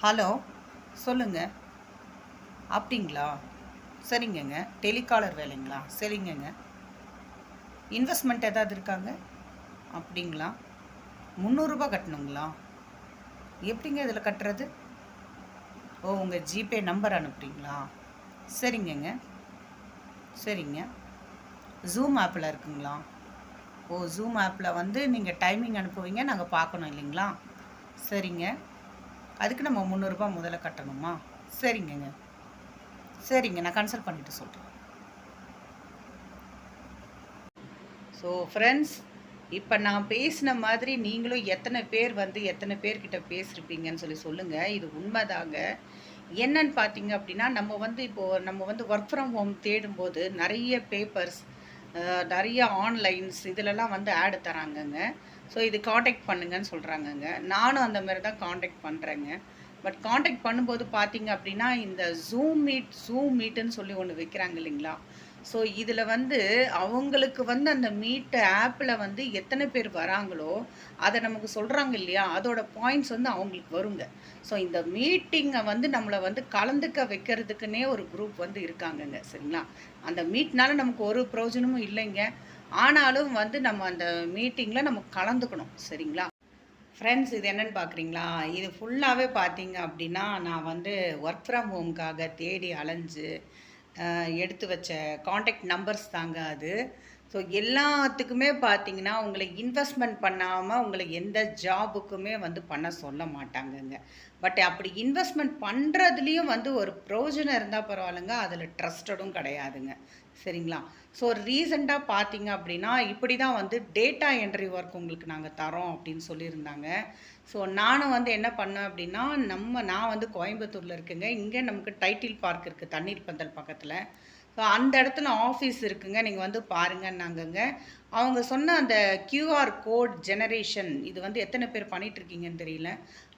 Hello, சொல்லுங்க. அப்படிங்களா? சரிங்கங்க. Telecaller வேலைங்களா? சரிங்கங்க. Investment ஏதாவது இருக்காங்க? அப்படிங்களா? ரூ. 300 கட்டணுங்களா? எப்படிங்க இதில் கட்டுறது? ஓ, உங்கள் ஜிபே நம்பர் அனுப்புறீங்களா? சரிங்கங்க. சரிங்க. ஜூம் ஆப்பில் இருக்குங்களா? ஓ, ஜூம் ஆப்பில் வந்து நீங்கள் டைமிங் அனுப்புவீங்க, நாங்கள் பார்க்கணும் இல்லைங்களா? சரிங்க. அதுக்கு நம்ம ரூ. 300 முதல்ல கட்டணுமா? சரிங்கங்க. சரிங்க, நான் கன்சல்ட் பண்ணிவிட்டு சொல்கிறேன். ஸோ ஃப்ரெண்ட்ஸ், இப்போ நான் பேசின மாதிரி நீங்களும் எத்தனை பேர்கிட்ட பேசியிருப்பீங்கன்னு சொல்லுங்கள். இது உண்மைதாங்க. என்னன்னு பார்த்தீங்க அப்படின்னா, நம்ம வந்து ஒர்க் ஃப்ரம் ஹோம் தேடும்போது நிறைய பேப்பர்ஸ், நிறைய ஆன்லைன்ஸ் இதிலலாம் வந்து ஆடு தராங்கங்க. ஸோ இது காண்டாக்ட் பண்ணுங்கன்னு சொல்கிறாங்கங்க. நானும் அந்த மாதிரி தான் காண்டாக்ட் பண்ணுறேங்க. பட் காண்டாக்ட் பண்ணும்போது பார்த்தீங்க அப்படின்னா, இந்த ஜூம் மீட்டுன்னு சொல்லி ஒன்று வைக்கிறாங்க இல்லைங்களா? ஸோ இதில் வந்து அவங்களுக்கு வந்து அந்த மீட் ஆப்பில் வந்து எத்தனை பேர் வராங்களோ அதை நமக்கு சொல்கிறாங்க இல்லையா, அதோட பாயிண்ட்ஸ் வந்து அவங்களுக்கு வருங்க. ஸோ இந்த மீட்டிங்கை வந்து நம்மளை வந்து கலந்துக்க வைக்கிறதுக்குன்னே ஒரு குரூப் வந்து இருக்காங்கங்க. சரிங்களா? அந்த மீட்னால நமக்கு ஒரு பிரயோஜனமும் இல்லைங்க. ஆனாலும் வந்து நம்ம அந்த மீட்டிங்கில் நம்ம கலந்துக்கணும். சரிங்களா ஃப்ரெண்ட்ஸ்? இது என்னென்னு பார்க்குறீங்களா? இது ஃபுல்லாகவே பார்த்தீங்க அப்படின்னா, நான் வந்து ஒர்க் ஃப்ரம் ஹோம்காக தேடி அலைஞ்சு எடுத்து வச்ச காண்டாக்ட் நம்பர்ஸ் தாங்க அது. ஸோ எல்லாத்துக்குமே பார்த்தீங்கன்னா, உங்களை இன்வெஸ்ட்மெண்ட் பண்ணாமல் உங்களை எந்த ஜாபுக்குமே வந்து பண்ண சொல்ல மாட்டாங்கங்க. பட் அப்படி இன்வெஸ்ட்மெண்ட் பண்ணுறதுலேயும் வந்து ஒரு பிரயோஜனம் இருந்தால் பரவாயில்லைங்க, அதில் ட்ரஸ்டடும் கிடையாதுங்க. சரிங்களா? ஸோ ரீசெண்டாக பார்த்தீங்க அப்படின்னா, இப்படி தான் வந்து டேட்டா என்ட்ரி ஒர்க் உங்களுக்கு நாங்கள் தரோம் அப்படின்னு சொல்லியிருந்தாங்க. ஸோ நானும் வந்து என்ன பண்ணேன் அப்படின்னா, நான் வந்து கோயம்புத்தூரில் இருக்குங்க. இங்கே நமக்கு டைட்டில் பார்க் இருக்குது, தண்ணீர் பந்தல் பக்கத்தில். ஸோ அந்த இடத்துல ஆஃபீஸ் இருக்குங்க, நீங்கள் வந்து பாருங்கன்னாங்கங்க. அவங்க சொன்ன அந்த கியூஆர் கோட் ஜெனரேஷன், இது வந்து எத்தனை பேர் பண்ணிகிட்ருக்கீங்கன்னு தெரியல.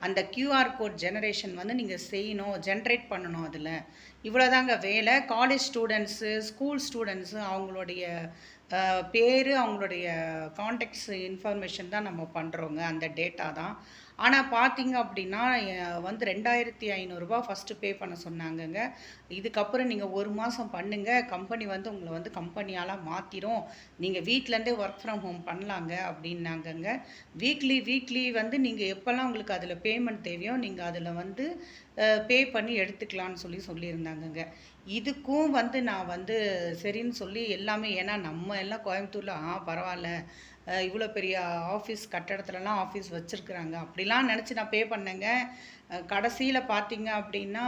அந்த கியூஆர் கோட் ஜெனரேஷன் வந்து நீங்கள் செய்யணும், ஜென்ரேட் பண்ணணும். அதில் இவ்வளோதாங்க வேலை. காலேஜ் ஸ்டூடெண்ட்ஸு, ஸ்கூல் ஸ்டூடெண்ட்ஸு அவங்களுடைய பேர், அவங்களுடைய கான்டாக்ட்ஸ் இன்ஃபர்மேஷன் தான் நம்ம பண்ணுறோங்க, அந்த டேட்டா தான். ஆனால் பார்த்தீங்க அப்படின்னா, வந்து ரூ. 2500 ஃபஸ்ட்டு பே பண்ண சொன்னாங்கங்க. இதுக்கப்புறம் நீங்கள் 1 மாதம் பண்ணுங்கள், கம்பெனி வந்து உங்களை வந்து கம்பெனியால் மாற்றிடும், நீங்கள் வீட்டிலேருந்தே ஒர்க் ஃப்ரம் ஹோம் பண்ணலாங்க அப்படின்னாங்கங்க. வீக்லி வந்து நீங்கள் எப்போல்லாம் உங்களுக்கு அதில் பேமெண்ட் தேவையோ நீங்கள் அதில் வந்து பே பண்ணி எடுத்துக்கலான்னு சொல்லியிருந்தாங்கங்க. இதுக்கும் வந்து நான் வந்து சரின்னு சொல்லி எல்லாமே, ஏன்னா நம்ம எல்லாம் கோயம்புத்தூரில் பரவாயில்ல, இவ்வளோ பெரிய ஆஃபீஸ் கட்டடத்துலலாம் ஆஃபீஸ் வச்சுருக்குறாங்க அப்படிலாம் நினச்சி நான் பே பண்ணேங்க. கடைசியில் பார்த்தீங்க அப்படின்னா,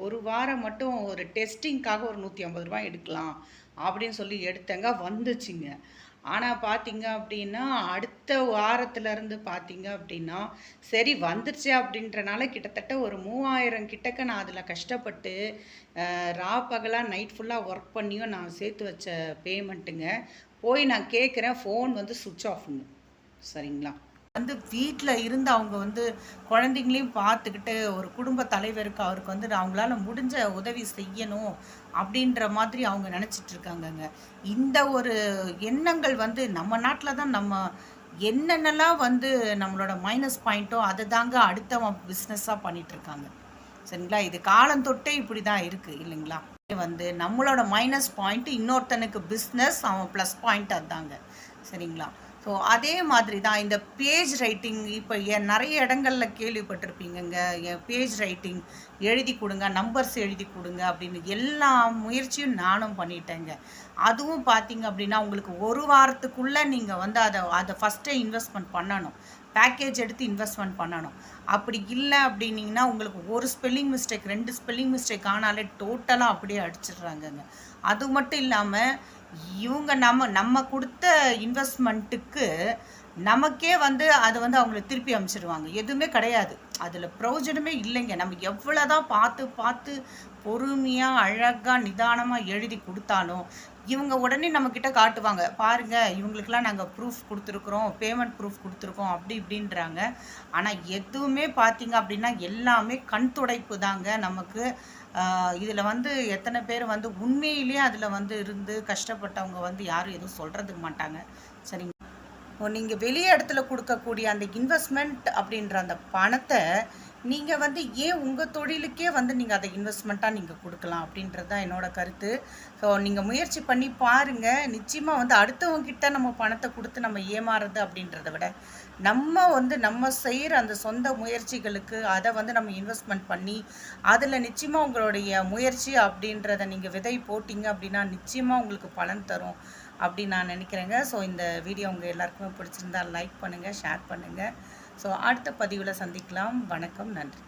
ஒரு வாரம் மட்டும் ஒரு டெஸ்டிங்க்காக ஒரு ரூ. 150 எடுக்கலாம் அப்படின்னு சொல்லி எடுத்தேங்க, வந்துச்சுங்க. ஆனால் பார்த்தீங்க அப்படின்னா, அடுத்த வாரத்துலேருந்து பார்த்தீங்க அப்படின்னா, சரி வந்துருச்சு அப்படின்றனால கிட்டத்தட்ட ஒரு 3000 கிட்டக்க நான் அதில் கஷ்டப்பட்டு பகலாக நைட் ஃபுல்லாக ஒர்க் பண்ணியும் நான் சேர்த்து வச்ச பேமெண்ட்டுங்க. போய் நான் கேட்குறேன், ஃபோன் வந்து சுவிட்ச் ஆஃப்ங்க. சரிங்களா? வந்து வீட்டில் இருந்து அவங்க வந்து குழந்தைங்களையும் பார்த்துக்கிட்டு ஒரு குடும்ப தலைவருக்கு அவருக்கு வந்து அவங்களால முடிஞ்ச உதவி செய்யணும் அப்படின்ற மாதிரி அவங்க நினச்சிட்டு இருக்காங்கங்க. இந்த ஒரு எண்ணங்கள் வந்து நம்ம நாட்டில் தான் நம்ம என்னென்னலாம் வந்து நம்மளோட மைனஸ் பாயிண்ட்டோ அதை தாங்க அடுத்த பிஸ்னஸாக பண்ணிகிட்ருக்காங்க. சரிங்களா? இது காலந்தொட்டே இப்படி தான் இருக்குது இல்லைங்களா? வந்து நம்மளோட மைனஸ் பாயிண்ட் இன்னொருத்தனுக்கு பிஸ்னஸ், அவன் ப்ளஸ் பாயிண்ட் அதுதாங்க. சரிங்களா? ஸோ அதே மாதிரி தான் இந்த பேஜ் ரைட்டிங். இப்போ நிறைய இடங்களில் கேள்விப்பட்டிருப்பீங்கங்க, பேஜ் ரைட்டிங் எழுதி கொடுங்க, நம்பர்ஸ் எழுதி கொடுங்க அப்படின்னு எல்லா முயற்சியும் நானும் பண்ணிட்டேங்க. அதுவும் பார்த்தீங்க அப்படின்னா, உங்களுக்கு ஒரு வாரத்துக்குள்ளே நீங்கள் வந்து அதை ஃபஸ்ட்டே இன்வெஸ்ட்மெண்ட் பண்ணணும், பேக்கேஜ் எடுத்து இன்வெஸ்ட்மெண்ட் பண்ணணும். அப்படி இல்லை அப்படின்னீங்கன்னா, உங்களுக்கு ஒரு ஸ்பெல்லிங் மிஸ்டேக் 2 ஸ்பெல்லிங் மிஸ்டேக் ஆனாலே டோட்டலாக அப்படியே அடிச்சிடுறாங்கங்க. அது மட்டும் இல்லாமல் இவங்க நம்ம கொடுத்த இன்வெஸ்ட்மெண்ட்டுக்கு நமக்கே வந்து அது வந்து அவங்கள திருப்பி அனுப்பிச்சிடுவாங்க. எதுவுமே கிடையாது, அதில் பிரயோஜனமே இல்லைங்க. நம்ம எவ்வளோதான் பார்த்து பொறுமையாக அழகாக நிதானமாக எழுதி கொடுத்தாலும் இவங்க உடனே நம்மக்கிட்ட காட்டுவாங்க, பாருங்கள் இவங்களுக்கெல்லாம் நாங்கள் ப்ரூஃப் கொடுத்துருக்குறோம், பேமெண்ட் ப்ரூஃப் கொடுத்துருக்கோம் அப்படி இப்படின்றாங்க. ஆனால் எதுவுமே பார்த்தீங்க அப்படின்னா எல்லாமே கண் துடைப்பு தாங்க நமக்கு. இதில் வந்து எத்தனை பேர் வந்து உண்மையிலேயே அதில் வந்து இருந்து கஷ்டப்பட்டவங்க வந்து யாரும் எதுவும் சொல்கிறதுக்கு மாட்டாங்க. சரிங்க? நீங்கள் வெளியே இடத்துல கொடுக்கக்கூடிய அந்த இன்வெஸ்ட்மெண்ட் அப்படின்ற அந்த பணத்தை நீங்கள் வந்து ஏன் உங்கள் தொழிலுக்கே வந்து நீங்கள் அதை இன்வெஸ்ட்மெண்ட்டாக நீங்கள் கொடுக்கலாம் அப்படின்றது தான் என்னோட கருத்து. ஸோ நீங்கள் முயற்சி பண்ணி பாருங்கள். நிச்சயமாக வந்து அடுத்தவங்ககிட்ட நம்ம பணத்தை கொடுத்து நம்ம ஏமாறுறது அப்படின்றத விட நம்ம வந்து நம்ம செய்கிற அந்த சொந்த முயற்சிகளுக்கு அதை வந்து நம்ம இன்வெஸ்ட்மெண்ட் பண்ணி அதில் நிச்சயமாக உங்களுடைய முயற்சி அப்படின்றத நீங்கள் விதை போட்டிங்க அப்படின்னா நிச்சயமாக உங்களுக்கு பலன் தரும் அப்படின்னு நான் நினைக்கிறேங்க. ஸோ இந்த வீடியோ உங்கள் எல்லாருக்குமே பிடிச்சிருந்தா லைக் பண்ணுங்கள், ஷேர் பண்ணுங்கள். ஸோ அடுத்த பதிவில் சந்திக்கலாம். வணக்கம், நன்றி.